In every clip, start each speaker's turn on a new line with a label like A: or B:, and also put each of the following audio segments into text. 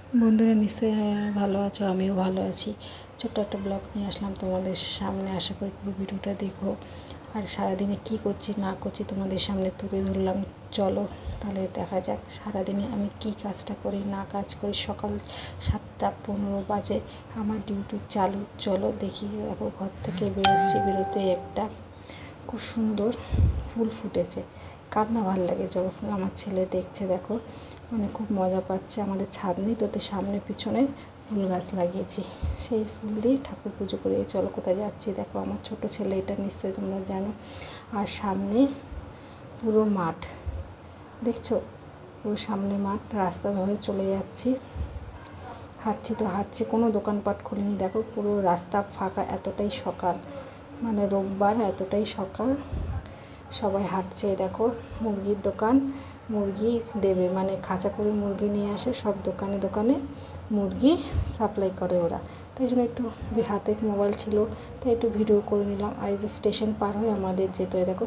A: বন্ধুরা নিশ্চয়ই ভালো আছো, আমিও ভালো আছি। ছোট্ট একটা ব্লগ নিয়ে আসলাম তোমাদের সামনে। আশা করি পুরো ভিডিওটা দেখো। আর সারাদিনে কি করছি না করছি তোমাদের সামনে তুলে ধরলাম। চলো তাহলে দেখা যাক সারাদিনে আমি কি কাজটা করি না কাজ করি। সকাল 7:15 বাজে আমার ডিউটি চালু। চলো দেখি। দেখো ঘর থেকে বেরোতে একটা খুব সুন্দর ফুল ফুটেছে। কার না ভালো লাগে জবা ফুল? আমার ছেলে দেখছে, দেখো মানে খুব মজা পাচ্ছে। আমাদের ছাদ নেই তো, সামনে পিছনে ফুল গাছ লাগিয়েছি, সেই ফুল দিয়ে ঠাকুর পুজো করে চলো কোথায় যাচ্ছি। দেখো আমার ছোট ছেলে, এটা নিশ্চয়ই তোমরা জানো। আর সামনে পুরো মাঠ দেখছো, পুরো সামনে মাঠ, রাস্তা ধরে চলে যাচ্ছি। হাঁটছি, কোনো দোকানপাট খুলিনি। দেখো পুরো রাস্তা ফাঁকা, এতটাই সকাল, মানে রোববার, এতটাই সকাল। সবাই হাঁটছে। দেখো মুরগির দোকান, মুরগি দেবে মানে খাঁচা করে মুরগি নিয়ে আসে, সব দোকানে দোকানে মুরগি সাপ্লাই করে ওরা। তাই জন্য একটু হাতে মোবাইল ছিল, তাই একটু ভিডিও করে নিলাম। আর এই যে স্টেশন পার হয়ে আমাদের যেতে হয়। দেখো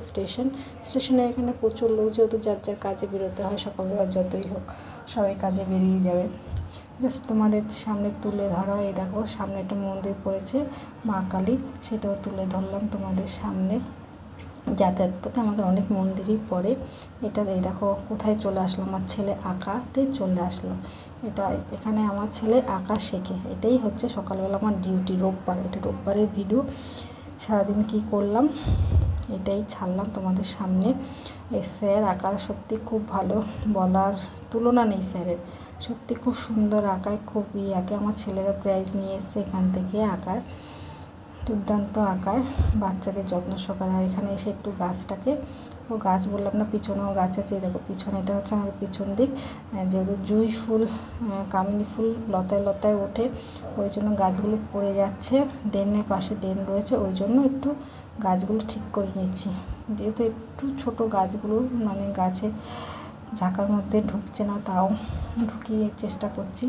A: স্টেশনে এখানে প্রচুর লোক, যেহেতু যার যার কাজে বেরোতে হয়, সকালবেলা যতই হোক সবাই কাজে বেরিয়ে যাবে। জাস্ট তোমাদের সামনে তুলে ধরা। এই দেখো সামনে একটা মন্দির পড়েছে, মা কালী, সেটাও তুলে ধরলাম তোমাদের সামনে। যাতায়াত পথে আমাদের অনেক মন্দিরই পড়ে। এটা এই দেখো কোথায় চলে আসলো, আমার ছেলে আঁকাতে চলে আসলো। এখানে আমার ছেলে আঁকা শেখে। এটাই হচ্ছে সকালবেলা আমার ডিউটি। রোববার, এটা রোববারের ভিডিও। সারাদিন কি করলাম এটাই ছাড়লাম তোমাদের সামনে। এই স্যার আঁকার সত্যি খুব ভালো, বলার তুলনা নেই স্যারের। সত্যি খুব সুন্দর আঁকায়, খুব আঁকে। আমার ছেলেরা প্রাইজ নিয়ে এসছে এখান থেকে আঁকার, দুর্দান্ত আঁকায়, বাচ্চাদের যত্ন সহকারে। আর এখানে এসে একটু গাছটাকে, ও গাছ বললাম না, পিছনেও গাছ আছে। দেখো পিছনে, এটা হচ্ছে আমাদের পিছন দিক। যেহেতু জুঁই ফুল, কামিনী ফুল লতায় লতায় ওঠে, ওই জন্য গাছগুলো পড়ে যাচ্ছে। ড্রেনের পাশে ড্রেন রয়েছে, ওই জন্য একটু গাছগুলো ঠিক করে নিচ্ছি। যেহেতু একটু ছোট গাছগুলো, মানে গাছে ঝাঁকার মধ্যে ঢুকছে না, তাও ঢুকিয়ে চেষ্টা করছি।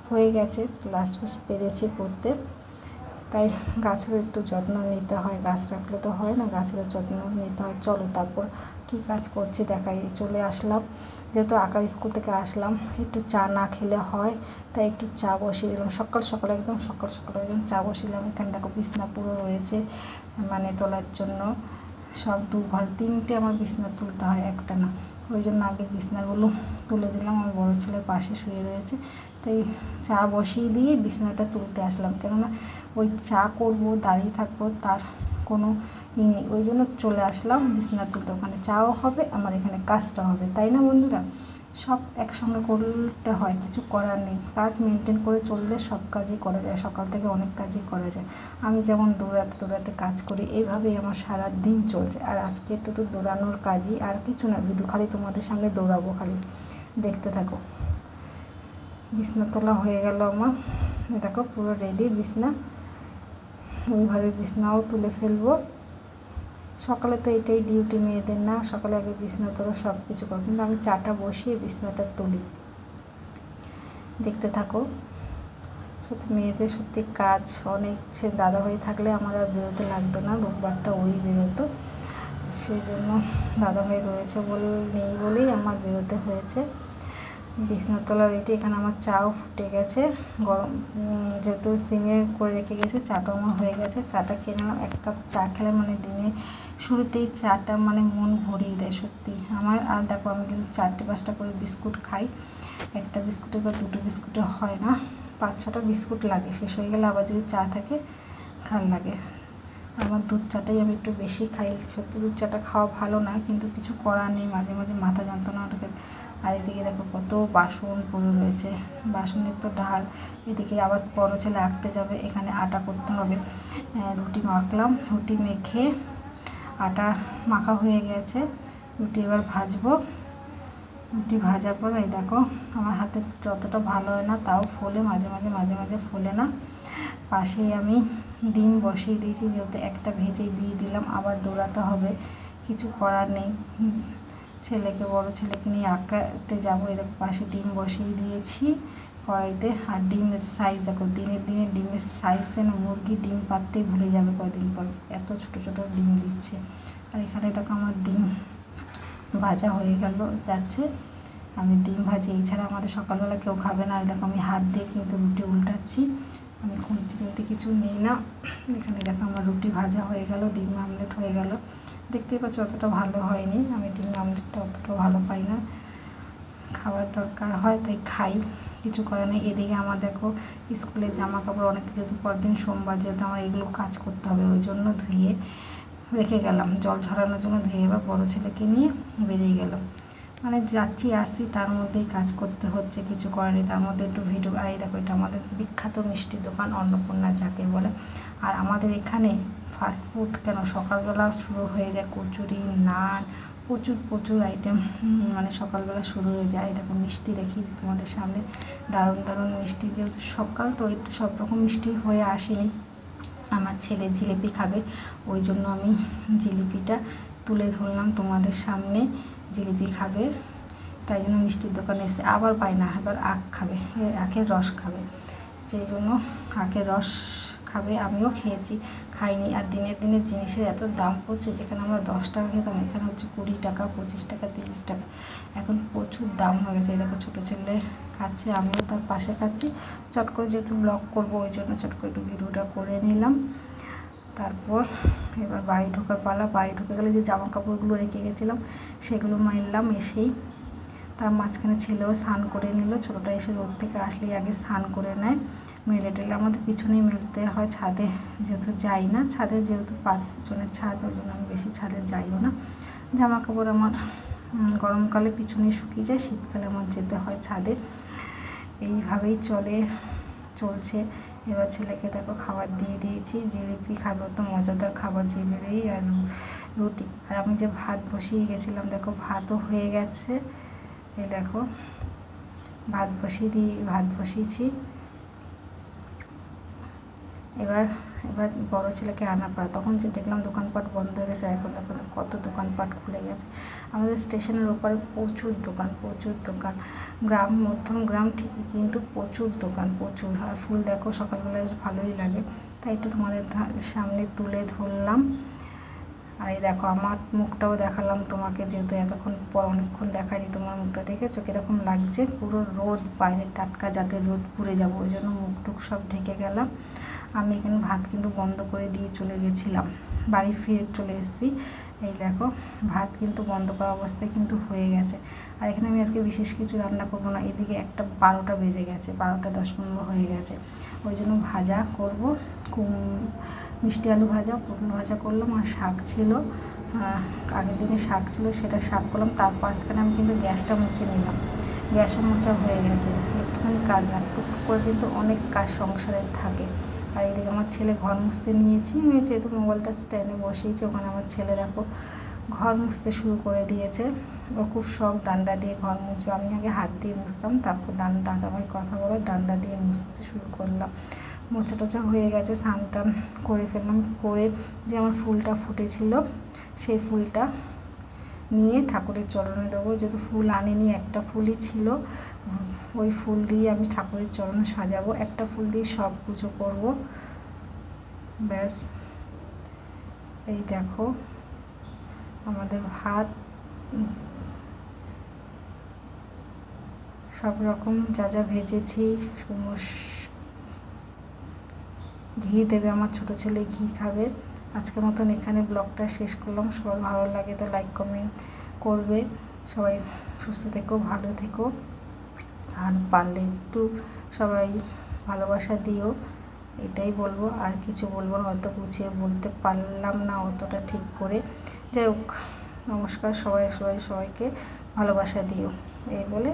A: হয়ে গেছে, লাস্ট পেরেছি করতে। তাই গাছেরও একটু যত্ন নিতে হয়, গাছ রাখলে তো হয় না, গাছেরও যত্ন নিতে হয়। চলো তারপর কি কাজ করছি দেখাই। চলে আসলাম, যেহেতু আঁকার স্কুল থেকে আসলাম, একটু চা না খেলে হয়, তাই একটু চা বসিয়ে দিলাম। সকাল সকাল একদম চা বসিয়ে দিলাম। এখানে দেখো বিছনা পুরো রয়েছে, মানে তোলার জন্য সব 2 ঘর 3টে আমার বিছনা তুলতে হয়, একটা না। ওই জন্য আগে বিছনাগুলো তুলে দিলাম। আমার বড় ছেলের পাশে শুয়ে রয়েছে, তাই চা বসিয়ে দিয়ে বিছনাটা তুলতে আসলাম। কেননা ওই চা করবো, দাঁড়িয়ে থাকবো, তার কোনো নেই। ওই জন্য চলে আসলাম বিছনা তুলতে। ওখানে চাও হবে, আমার এখানে কাজটাও হবে, তাই না বন্ধুরা? সব একসঙ্গে করতে হয়, কিছু করার নেই। কাজ মেনটেন করে চললে সব কাজই করা যায়, সকাল থেকে অনেক কাজই করা যায়। আমি যেমন দৌড়াতে কাজ করি, এইভাবেই আমার সারা দিন চলছে। আর আজকে একটু তো দৌড়ানোর কাজই, আর কিছু না, ভিডিও খালি তোমাদের সামনে দৌড়াবো, খালি দেখতে থাকো। বিছনা তোলা হয়ে গেল আমার। দেখো পুরো রেডি বিছনা। ওই ঘরের বিছনাও তুলে ফেলবো। সকালে তো এটাই ডিউটি মেয়েদের, না? সকালে আগে বিছনা তোলা, সব কিছু করো, কিন্তু আমি চাটা বসিয়ে বিছনাটা তুলি। দেখতে থাকো। সত্যি মেয়েদের সত্যি কাজ অনেক। দাদাভাই থাকলে আমার আর বেরোতে লাগতো না, রোববারটা ওই বেরোতো। সেই জন্য দাদাভাই রয়েছে নেই বলেই আমার বেরোতে হয়েছে। বিছনা তোলা রেডি। এখানে আমার চাও ফুটে গেছে, গরম যেহেতু সিমে করে রেখে গেছে। চাটাও আমার হয়ে গেছে, চাটা খেয়ে নিলাম। 1 কাপ চা খেলে মানে দিনে শুরুতেই চাটা মানে মন ভরিয়ে দেয় সত্যি আমার। আর দেখো আমি কিন্তু 4-5টা করে বিস্কুট খাই। একটা বিস্কুটে বা 2টো বিস্কুটে হয় না, 5-6টা বিস্কুট লাগে। শেষ হয়ে গেলে আবার যদি চা থাকে ভাল লাগে। আমার দুধ চাটাই আমি একটু বেশি খাই। সত্যি দুধ চাটা খাওয়া ভালো না, কিন্তু কিছু করার নেই, মাঝে মাঝে মাথা যন্ত্রণা ওঠে। আর এদিকে দেখো কত বাসন পড়ে রয়েছে, বাসনের তো ঢাল। এদিকে আবার বড় ছেলে আঁকতে যাবে, এখানে আটা করতে হবে। রুটি মাখলাম, রুটি মেখে আটা মাখা হয়ে গেছে। রুটি এবার ভাজবো। রুটি ভাজার পর এই দেখো আমার হাতে যতটা ভালো হয় না, তাও ফোলে মাঝে মাঝে ফোলে না। পাশেই আমি ডিম বসিয়ে দিয়েছি, যেহেতু একটা ভেজেই দিয়ে দিলাম, আবার দৌড়াতে হবে, কিছু করার নেই। বড় ছেলেকে নিয়ে আঁকাতে যাবো। এরকম পাশে ডিম বসিয়ে দিয়েছি কড়াইতে। আর ডিমের সাইজ দেখো, দিনে ডিমের সাইজ যেন মুরগি ডিম পাততেই ভুলে যাবে কয়দিন পর, এত ছোটো ডিম দিচ্ছে। আর এখানে দেখো আমার ডিম ভাজা হয়ে গেল, যাচ্ছে। আমি ডিম ভাজি, এছাড়া আমাদের সকালবেলা কেউ খাবে না। আর দেখো আমি হাত দিয়ে কিন্তু রুটি উল্টাচ্ছি, আমি খুঁজতে টুলতে কিছু নেই না। এখানে দেখো আমার রুটি ভাজা হয়ে গেল, ডিম আমলেট হয়ে গেল। দেখতেই পাচ্ছ অতটা ভালো হয়নি, আমি ডিম আমলেটটা অতটা ভালো পাই না, খাবার দরকার হয় তাই খাই, কিছু করার নেই। এদিকে আমার দেখো স্কুলের জামা কাপড় অনেক, যেহেতু পরদিন সোমবার, যেহেতু আমার এগুলো কাজ করতে হবে, ওই জন্য ধুয়ে রেখে গেলাম, জল ঝরানোর জন্য ধুয়ে। এবার বড়ো ছেলেকে নিয়ে বেরিয়ে গেলাম, মানে যাচ্ছি আসছি তার মধ্যেই কাজ করতে হচ্ছে, কিছু করার নেই। তার মধ্যে একটু ভিডিও। আর এই দেখো এটা আমাদের বিখ্যাত মিষ্টির দোকান অন্নপূর্ণা যাকে বলে। আর আমাদের এখানে ফাস্টফুড কেন সকালবেলা শুরু হয়ে যায়, কচুরি, নান, প্রচুর প্রচুর আইটেম মানে সকালবেলা শুরু হয়ে যায়। দেখো মিষ্টি দেখি তোমাদের সামনে, দারুণ দারুণ মিষ্টি, যেহেতু সকাল তো একটু সব রকম মিষ্টি হয়ে আসেনি। আমার ছেলে জিলিপি খাবে, ওই জন্য আমি জিলিপিটা তুলে ধরলাম তোমাদের সামনে। জিলিপি খাবে তাই জন্য মিষ্টির দোকানে এসে, আবার পাই না, এবার আখ খাবে, আখের রস খাবে, সেই জন্য আখের রস খাবে। আমিও খেয়েছি, খাইনি। আর দিনের দিনের জিনিসের এত দাম পড়ছে, যেখানে আমরা 10 টাকা খেতাম এখানে হচ্ছে 20 টাকা, 25 টাকা, 30 টাকা, এখন প্রচুর দাম হয়ে গেছে। এই দেখো ছোটো ছেলে খাচ্ছে, আমিও তার পাশে খাচ্ছি। চট করে যেহেতু ব্লগ করবো ওই জন্য চট করে একটু ভিডিওটা করে নিলাম। তারপর এবার বাড়ি ঢোকার পালা। বাড়ি ঢুকে গেলে যে জামা কাপড়গুলো রেখে গেছিলাম সেগুলো মারলাম এসেই। তার মাঝখানে ছেলেও স্নান করে নিল, ছোটোটা এসে রোদ থেকে আসলেই আগে স্নান করে নেয়। মেলে টেলে আমাদের পিছনেই মেলতে হয়, ছাদে যেহেতু যাই না, ছাদে যেহেতু 5 জনের ছাদ, ওই জন্য আমি বেশি ছাদে যাইও না। জামা কাপড় আমার গরমকালে পিছনেই শুকিয়ে যায়, শীতকালে আমার যেতে হয় ছাদে। এইভাবেই চলছে। এবার ছেলেকে দেখো খাবার দিয়ে দিয়েছি, জিলিপি খাবে, তো মজাদার খাবার জিলিপি আর রুটি। আর আমি যে ভাত বসিয়ে গেছিলাম, দেখো ভাতও হয়ে গেছে। এই দেখো ভাত বসিয়েছি। এবার বড়ো ছেলেকে আনা পড়া, তখন যে দেখলাম দোকানপাট বন্ধ হয়ে গেছে, এখন দেখো কত দোকানপাট খুলে গেছে। আমাদের স্টেশনের ওপরে প্রচুর দোকান, গ্রাম, মধ্যম গ্রাম ঠিকই, কিন্তু প্রচুর দোকান, প্রচুর। আর ফুল দেখো সকালবেলা বেশ ভালোই লাগে, তাই একটু তোমাদের সামনে তুলে ধরলাম। আর এই দেখো আমার মুখটাও দেখালাম তোমাকে, যেহেতু এতক্ষণ পর অনেকক্ষণ দেখায়নি, তোমার মুখটা দেখেছো কীরকম লাগছে, পুরো রোদ, বাইরে টাটকা, যাতে রোদ পুড়ে যাবো, ওই জন্য মুখ টুক সব ঢেকে গেলাম। আমি এখানে ভাত কিন্তু বন্ধ করে দিয়ে চলে গেছিলাম, বাড়ি ফিরে চলে এসেছি। এই দেখো ভাত কিন্তু বন্ধ করা অবস্থায় কিন্তু হয়ে গেছে। আর এখানে আমি আজকে বিশেষ কিছু রান্না করবো না, এদিকে 12টা বেজে গেছে, 12টা 10-15 হয়ে গেছে, ওই জন্য ভাজা করব, মিষ্টি আলু ভাজা, পটল ভাজা করলাম। আর শাক ছিল, আগের দিনে শাক ছিল, সেটা শাক করলাম। তারপর আজকাল আমি কিন্তু গ্যাসটা মুছে নিলাম, গ্যাসও মোছা হয়ে গেছে। একটুখানি কাজ না, টুকটুক করে কিন্তু অনেক কাজ সংসারে থাকে। আর এদিকে আমার ছেলে ঘর মুছতে নিয়েছি, আমি যেহেতু মোবাইলটা স্ট্যান্ডে বসিয়েছি, ওখানে আমার ছেলে দেখো ঘর মুছতে শুরু করে দিয়েছে। ও খুব শখ ডান্ডা দিয়ে ঘর মুছবে, আমি আগে হাত দিয়ে মুছতাম, তারপর দাদাভাই কথা বলে ডান্ডা দিয়ে মুছতে শুরু করলাম। মোছা টোচা হয়ে গেছে, স্নান টান করে ফেললাম, করে যে আমার ফুলটা ফুটেছিল সেই ফুলটা নিয়ে ঠাকুরের চরণে দেবো, যেহেতু ফুল আনিনি, একটা ফুলই ছিল, ওই ফুল দিয়ে আমি ঠাকুরের চরণে সাজাবো, একটা ফুল দিয়ে সব পুজো করবো, ব্যাস। এই দেখো আমাদের ভাত, সব রকম যা যা ভেজেছি, ঘি দেবে আমার ছোটো ছেলে, ঘি খাবে। আজকের মতন এখানে ব্লগটা শেষ করলাম। সবার ভালো লাগে তো লাইক কমেন্ট করবে, সবাই সুস্থ থেকো, ভালো থেকো, আর পারলে একটু সবাই ভালোবাসা দিও, এটাই বলবো, আর কিছু বলবো না, অত গুছিয়ে বলতে পারলাম না অতটা ঠিক করে। যাই হোক, নমস্কার, সবাইকে ভালোবাসা দিও, এই বলে